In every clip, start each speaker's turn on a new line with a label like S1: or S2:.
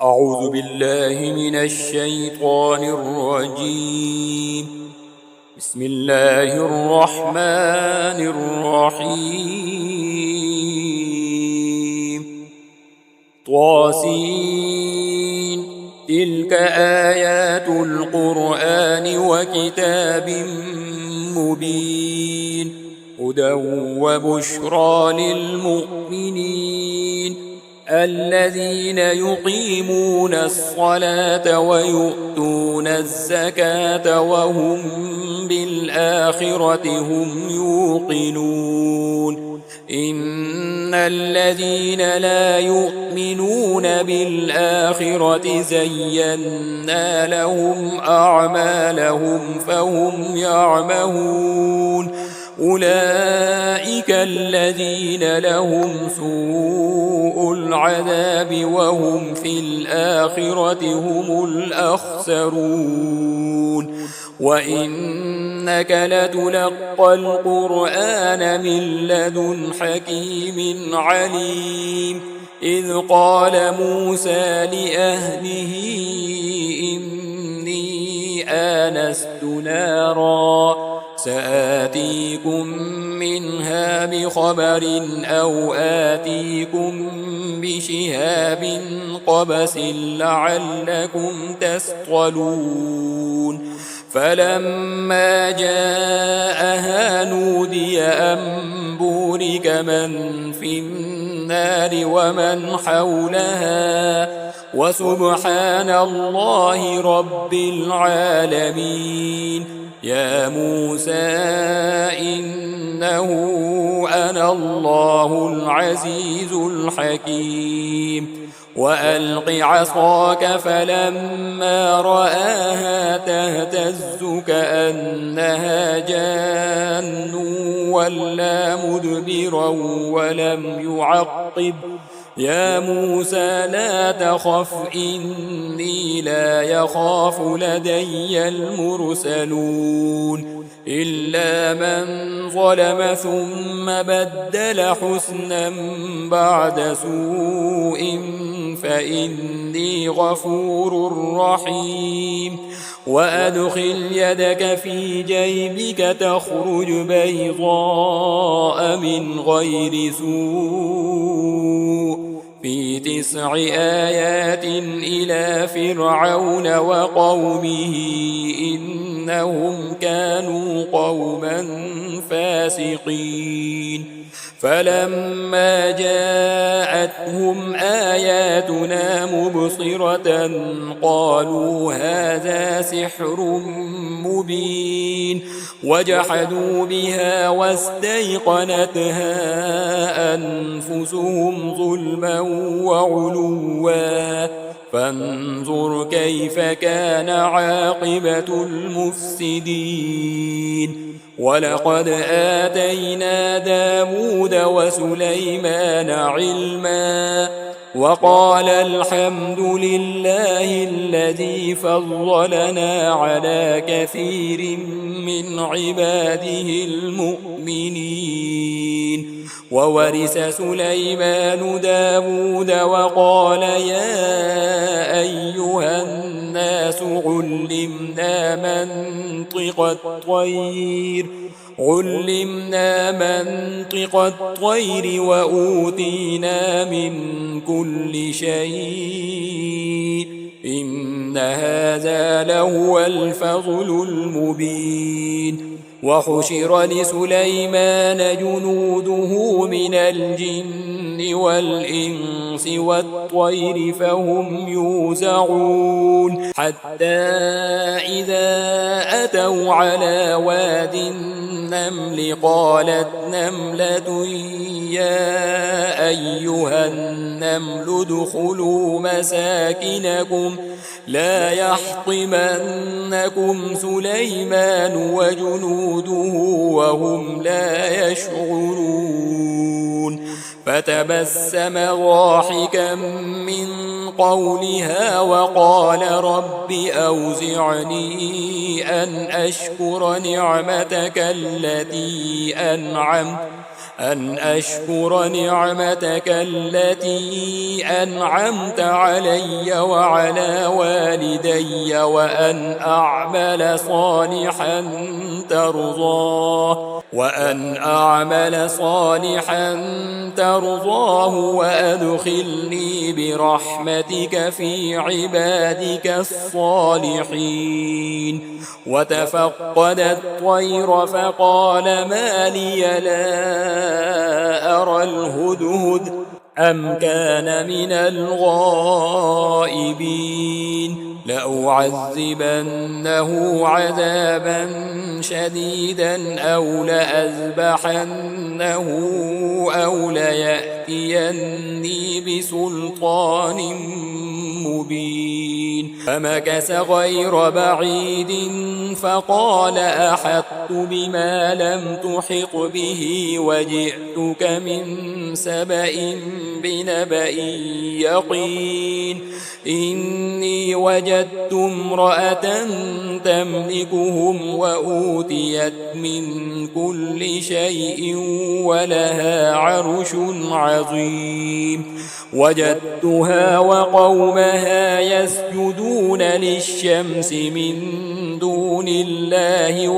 S1: أعوذ بالله من الشيطان الرجيم. بسم الله الرحمن الرحيم. طاسين. تلك آيات القرآن وكتاب مبين. هدى وبشرى للمؤمنين الذين يقيمون الصلاة ويؤتون الزكاة وهم بالآخرة هم يوقنون. إن الذين لا يؤمنون بالآخرة زينا لهم أعمالهم فهم يعمهون. أولئك الذين لهم سوء العذاب وهم في الآخرة هم الأخسرون. وإنك لتلقى القرآن من لدن حكيم عليم. إذ قال موسى لأهله إني آنست نارا سآتيكم منها بخبر أو آتيكم بشهاب قبس لعلكم تصطلون. فلما جاءها نودي أن بورك من في النار ومن حولها وسبحان الله رب العالمين. يا موسى إنه أنا الله العزيز الحكيم. وألق عصاك فلما رآها تهتز كأنها جان ولا مدبرا ولم يعقب. يا موسى لا تخف إني لا يخاف لدي المرسلون. إلا من ظلم ثم بدل حسنا بعد سوء فإني غفور رحيم. وأدخل يدك في جيبك تخرج بيضاء من غير سوء في 9 آيات إلى فرعون وقومه إنهم كانوا قوما فاسقين. فلما جاءتهم آياتنا مبصرة قالوا هذا سحر مبين. وجحدوا بها واستيقنتها أنفسهم ظلما وعلوا فانظر كيف كان عاقبة المفسدين. ولقد آتينا داود وسليمان علما وقال الحمد لله الذي فضلنا على كثير من عباده المؤمنين. وورث سليمان داود وقال يا أيها الناس علمنا منطق الطير وأوتينا من كل شيء إن هذا لهو الفضل المبين. وحشر لسليمان جنوده من الجن والإنس والطير فهم يوزعون حتى إذا أتوا على واد النمل قالت نملة يا أيها النمل ادخلوا مساكنكم لا يحطمنكم سليمان وجنوده وهم لا يشعرون. فتبسم ضاحكا من قولها وقال رب أوزعني أن أشكر نعمتك التي أن أشكر نعمتك التي أنعمت علي وعلى والدي وأن أعمل صالحا ترضاه وأدخلني برحمتك في عبادك الصالحين. وتفقد الطير فقال ما لي لا أرى الهدهد أم كان من الغائبين. لأعذبنه عذابا شديدا أو لأذبحنه أو ليأتيني بسلطان مبين. فمكث غير بعيد فقال أحطت بما لم تحط به وجئتك من سبأ بنبأ يقين. إني وجدت امرأة تملكهم وأوتيت من كل شيء ولها عرش عظيم. وجدتها وقومها يسجدون للشمس من دون الله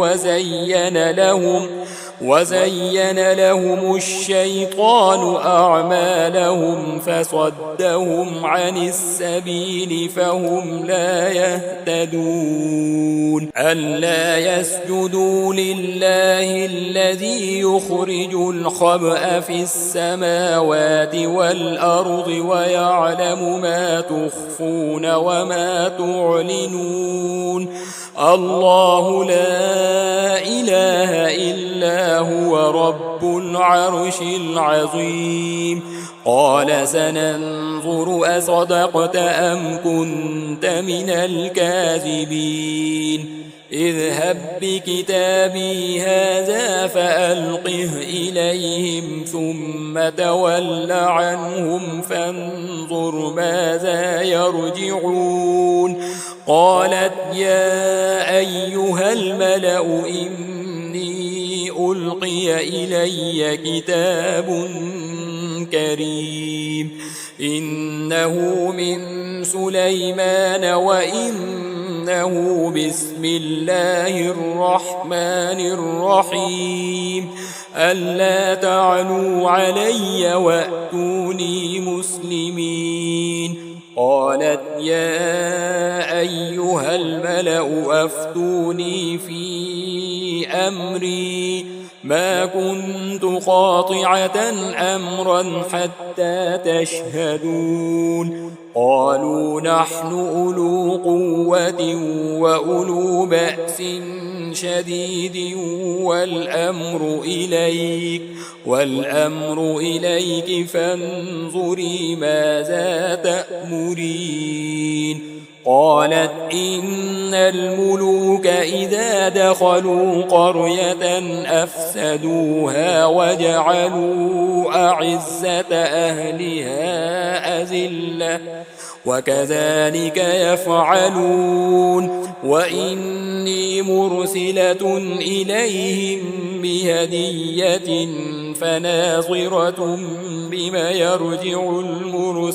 S1: وزين لهم الشيطان أعمالهم فصدهم عن السبيل فهم لا يهتدون. ألا يسجدوا لله الذي يخرج الخبأ في السماوات والأرض ويعلم ما تخفون وما تعلنون. الله لا إله إلا هو رب العرش العظيم. قال سننظر أصدقت أم كنت من الكاذبين. اذهب بكتابي هذا فألقه إليهم ثم تول عنهم فانظر ماذا يرجعون. قالت يا أيها الملأ إني ألقي إلي كتاب كريم إنه من سليمان وإنه بسم الله الرحمن الرحيم. ألا تعلوا علي وأتوني مسلمين. قالت يا أيها الملأ أفتوني في أمري ما كنت قاطعة أمرا حتى تشهدون. قالوا نحن أولو قوة وأولو بأس شديد والأمر إليك فانظري ماذا تأمرين. قالت إن الملوك إذا دخلوا قرية أفسدوها وجعلوا أعزة أهلها أذلة وكذلك يفعلون. وإني مرسلة إليهم بهدية فناظرة بما يرجع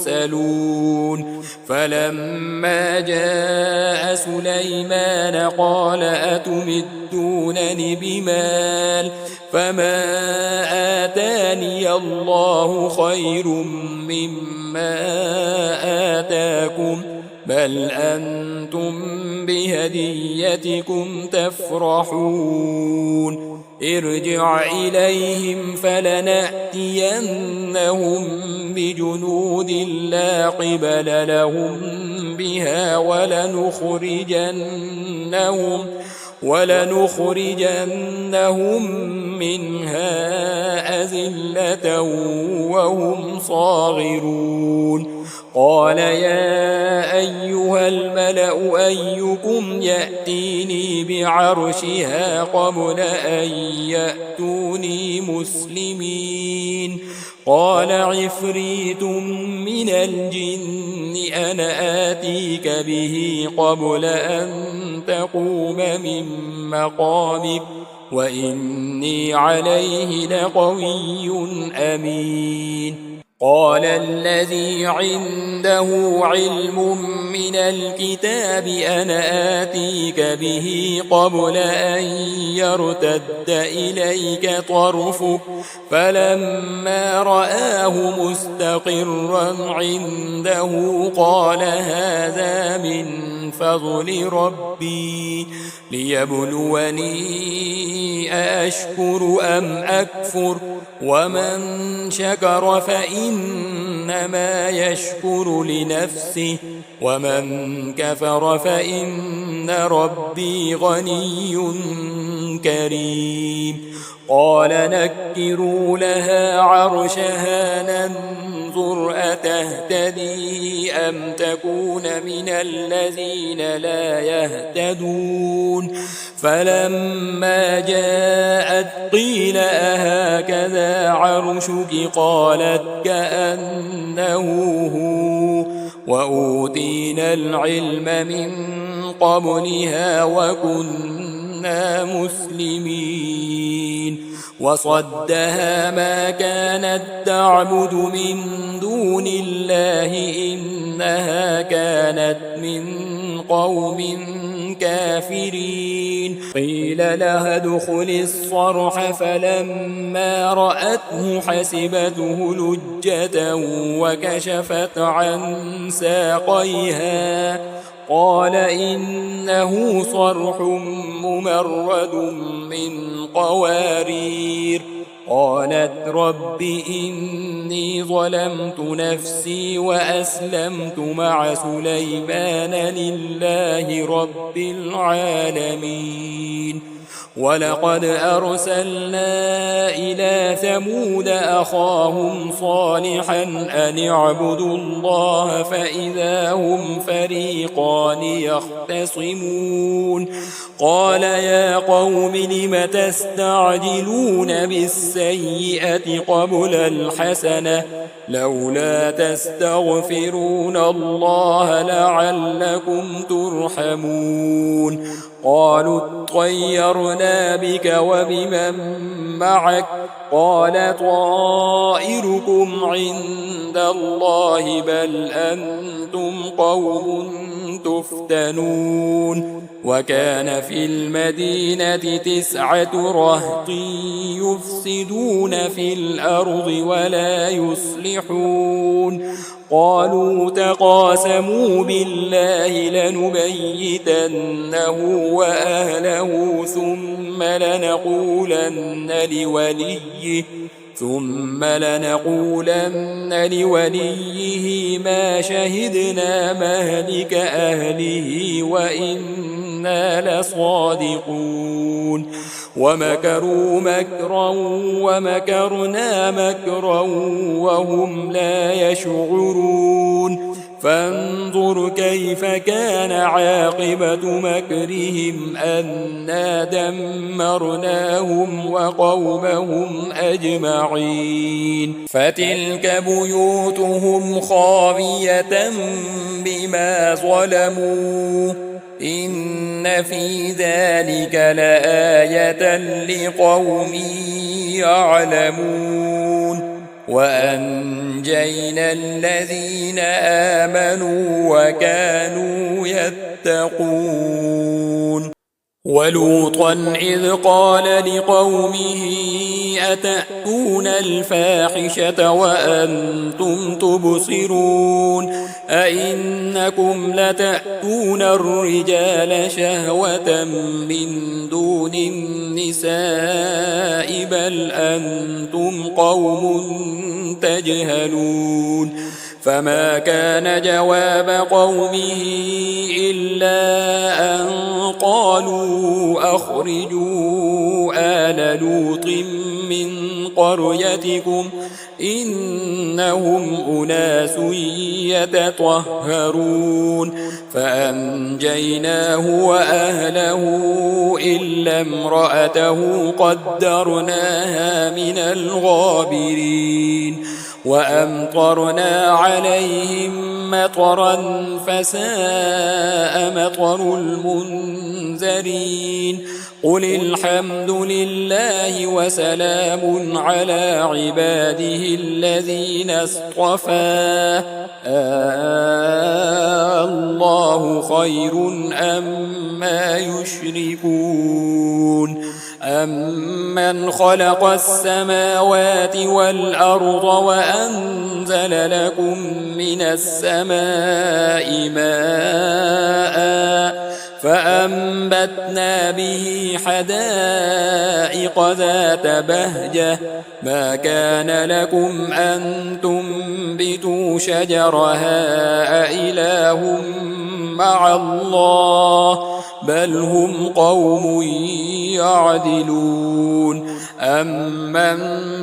S1: المرسلون. فلما جاء سليمان قال أتمدونني بمال فما آتاني الله خير مما آتاكم بل أنتم بهديتكم تفرحون. ارجع إليهم فلنأتينهم بجنود لا قبل لهم بها ولنخرجنهم منها أذلة وهم صاغرون. قال يا أيها الملأ أيكم يأتيني بعرشها قبل أن يأتوني مسلمين. قال عفريت من الجن أنا آتيك به قبل أن تقوم من مقامك وإني عليه لقوي أمين. قال الذي عنده علم من الكتاب أنا آتيك به قبل أن يرتد إليك طرفك فلما رآه مستقرا عنده قال هذا من فضل ربي ليبلوني أأشكر أم أكفر ومن شكر فإنما يشكر لنفسه ومن كفر فإن ربي غني كريم. قال نكروا لها عرشها ننظر أتهتدي أم تكون من الذين لا يهتدون فلما جاءت قيل أهكذا عرشك قالت كأنه هو وأوتينا العلم من قبلها وكنا مسلمين. وصدها ما كانت تعبد من دون الله إنها كانت من قوم كافرين. قيل لها ادخل الصرح فلما رأته حسبته لجة وكشفت عن ساقيها قال إنه صرح ممرد من قوارير. قالت رب إني ظلمت نفسي وأسلمت مع سليمان لله رب العالمين. ولقد أرسلنا إلى ثمود أخاهم صالحا أن اعبدوا الله فإذا هم فريقان يختصمون. قال يا قوم لم تستعجلون بالسيئة قبل الحسنة لولا تستغفرون الله لعلكم ترحمون. قالوا اطيرنا بك وبمن معك قال طائركم عند الله بل أنتم قوم تفتنون. وكان في المدينة 9 رهط يفسدون في الأرض ولا يصلحون. قالوا تقاسموا بالله لنبيتنه وأهله ثم لنقولن لوليه ما شهدنا مهلك أهله وإنا لصادقون. ومكروا مكرا ومكرنا مكرا وهم لا يشعرون. فانظر كيف كان عاقبة مكرهم أنا دمرناهم وقومهم أجمعين. فتلك بيوتهم خاوية بما ظلموا إن في ذلك لآية لقوم يعلمون. وأنجينا الذين آمنوا وكانوا يتقون. ولوطا إذ قال لقومه أتأتون الفاحشة وأنتم تبصرون أئنكم لتأتون الرجال شهوة من دون النساء بل أنتم قوم تجهلون. فما كان جواب قومه إلا أن قالوا أخرجوا آل لوط من قريتكم إنهم أناس يتطهرون. فأنجيناه وأهله إلا امرأته قدرناها من الغابرين. وأمطرنا عليهم مطرا فساء مطر المنذرين قل الحمد لله وسلام على عباده الذين اصطفى الله خير أما يشركون أمن خلق السماوات والأرض وأنزل لكم من السماء ماء فأنبتنا به حدائق ذات بهجة ما كان لكم أن تنبتوا شجرها أإله مع الله بل هم قوم يعدلون أمن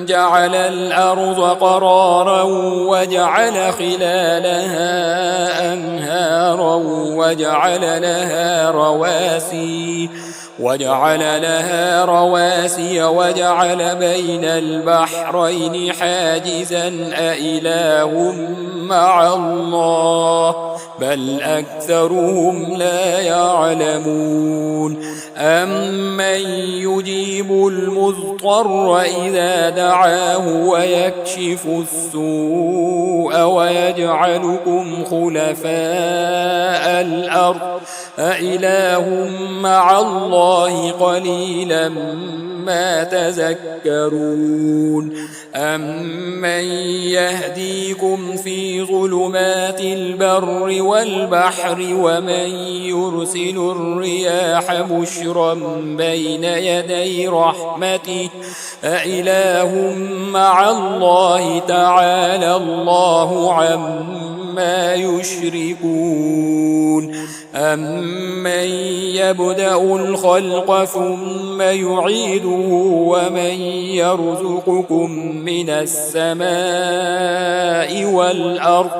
S1: جعل الأرض قرارا وجعل خلالها أنهارا وجعل لها رواسي وجعل بين البحرين حاجزا أإله مع الله بل أكثرهم لا يعلمون أمن يجيب المضطر إذا دعاه ويكشف السوء ويجعلكم خلفاء الأرض أإله مع الله قليلا ما تذكرون أمن يهديكم في ظلمات البر والبحر ومن يرسل الرياح بشرا بين يدي رحمته أإله مع الله تعالى الله عما يشركون أمن يبدأ الخلق ثم يعيده ومن يرزقكم من السماء والأرض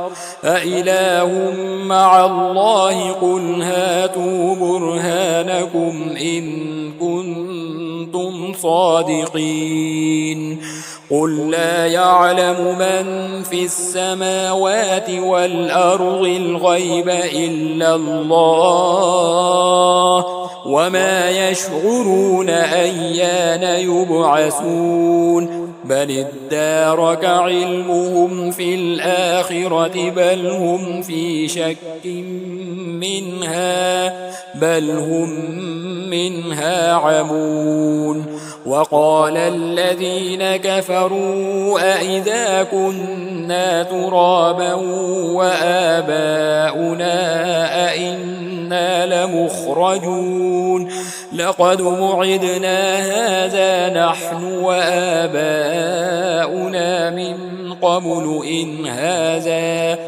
S1: أإله مع الله قل هاتوا برهانكم إن كنتم صادقين قل لا يعلم من في السماوات والأرض الغيب إلا الله وما يشعرون أيان يبعثون بل ادارك علمهم في الآخرة بل هم في شك منها بل هم منها عمون وقال الذين كفروا أئذا كنا ترابا وآباؤنا أئنا لمخرجون لقد وعدنا هذا نحن وآباؤنا من قبل إن هذا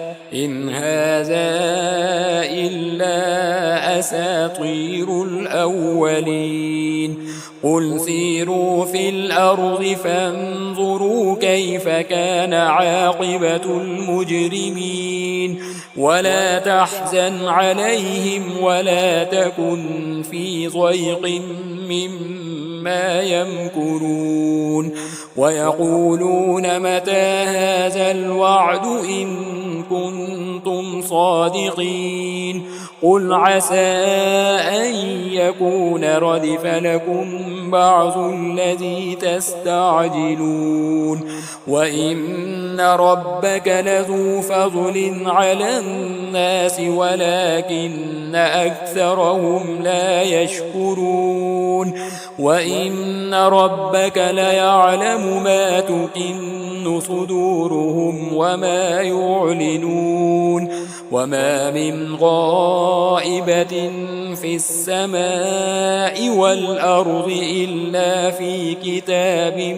S1: إلا أساطير الأولين قل سيروا في الأرض فانظروا كيف كان عاقبة المجرمين ولا تحزن عليهم ولا تكن في ضيق مما يمكرون ويقولون متى هذا الوعد إن كنتم صادقين قل عسى أن يكون ردف لكم بعض الذي تستعجلون وإن ربك لذو فضل على الناس ولكن أكثرهم لا يشكرون وإن ربك ليعلم ما تكن صدورهم وما يعلنون وما من غائبة في السماء والأرض إلا في كتاب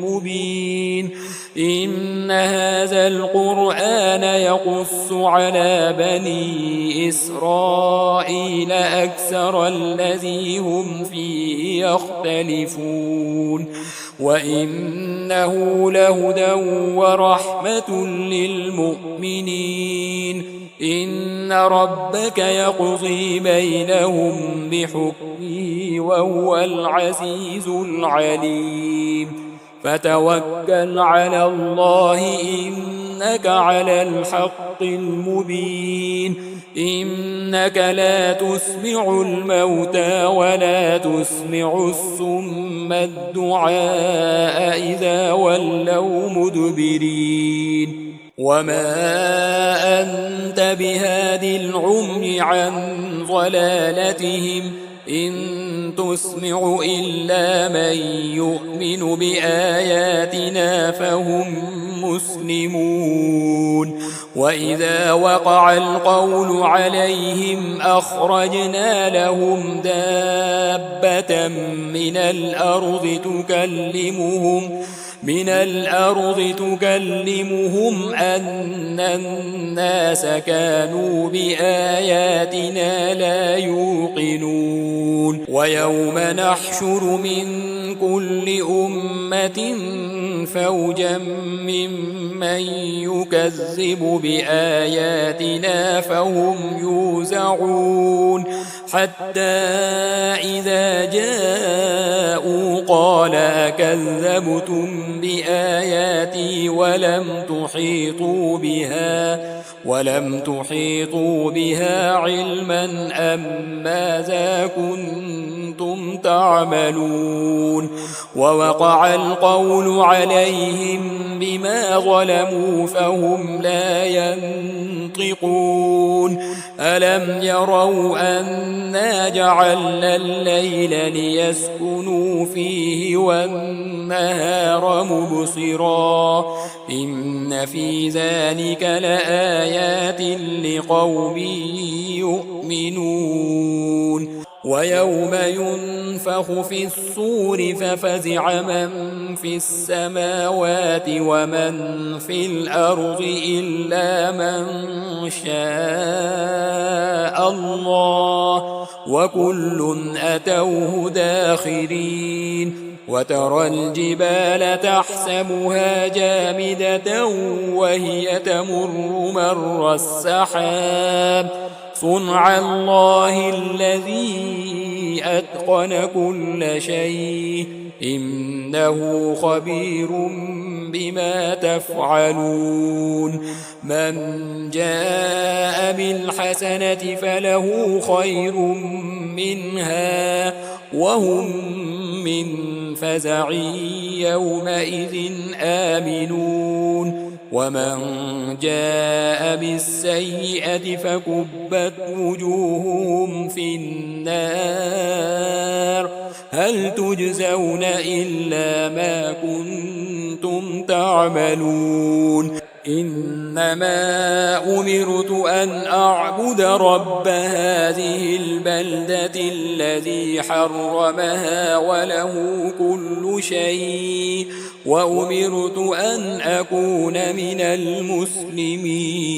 S1: مبين إن هذا القرآن يقص على بني إسرائيل أكثر الذي هم فيه يختلفون وإنه لهدى ورحمة للمؤمنين إن ربك يقضي بينهم بحكمه وهو العزيز العليم فتوكل على الله إنك على الحق المبين إنك لا تسمع الموتى ولا تسمع الصم الدعاء إذا ولوا مدبرين وما أنت بهاد العمي عن ضلالتهم إن تسمع إلا من يؤمن بآياتنا فهم مسلمون وإذا وقع القول عليهم أخرجنا لهم دابة من الأرض تكلمهم أن الناس كانوا بآياتنا لا يوقنون ويوم نحشر من كل أمة فوجا ممن يكذب بآياتنا فهم يوزعون حتى إذا جاءوا قال أكذبتم بآياتي ولم تحيطوا بها علما أم ماذا كنتم تعملون ووقع القول عليهم بما ظلموا فهم لا ينطقون ألم يروا أنا جعلنا الليل ليسكنوا فيه والنهار مبصرا إن في ذلك لآيات لقوم يؤمنون ويوم ينفخ في الصور ففزع من في السماوات ومن في الأرض إلا من شاء الله وكل أتوه داخرين وترى الجبال تحسبها جامدة وهي تمر مر السحاب صنع الله الذي أتقن كل شيء إنه خبير بما تفعلون من جاء بالحسنة فله خير منها وهم من فزع يومئذ آمنون ومن جاء بالسيئة فكبت وجوههم في النار هل تجزون إلا ما كنتم تعملون إنما أمرت أن أعبد رب هذه البلدة الذي حرمها وله كل شيء وأمرت أن أكون من المسلمين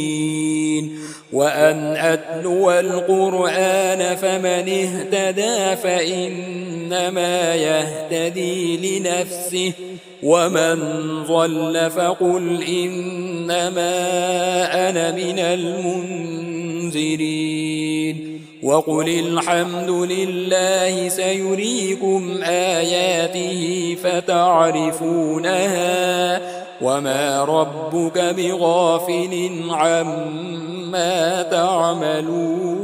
S1: وأن أتلو القرآن فمن اهتدى فإنما يهتدي لنفسه ومن ضل فقل إنما أنا من المنذرين وقل الحمد لله سيريكم آياته فتعرفونها وما ربك بغافل عما تعملون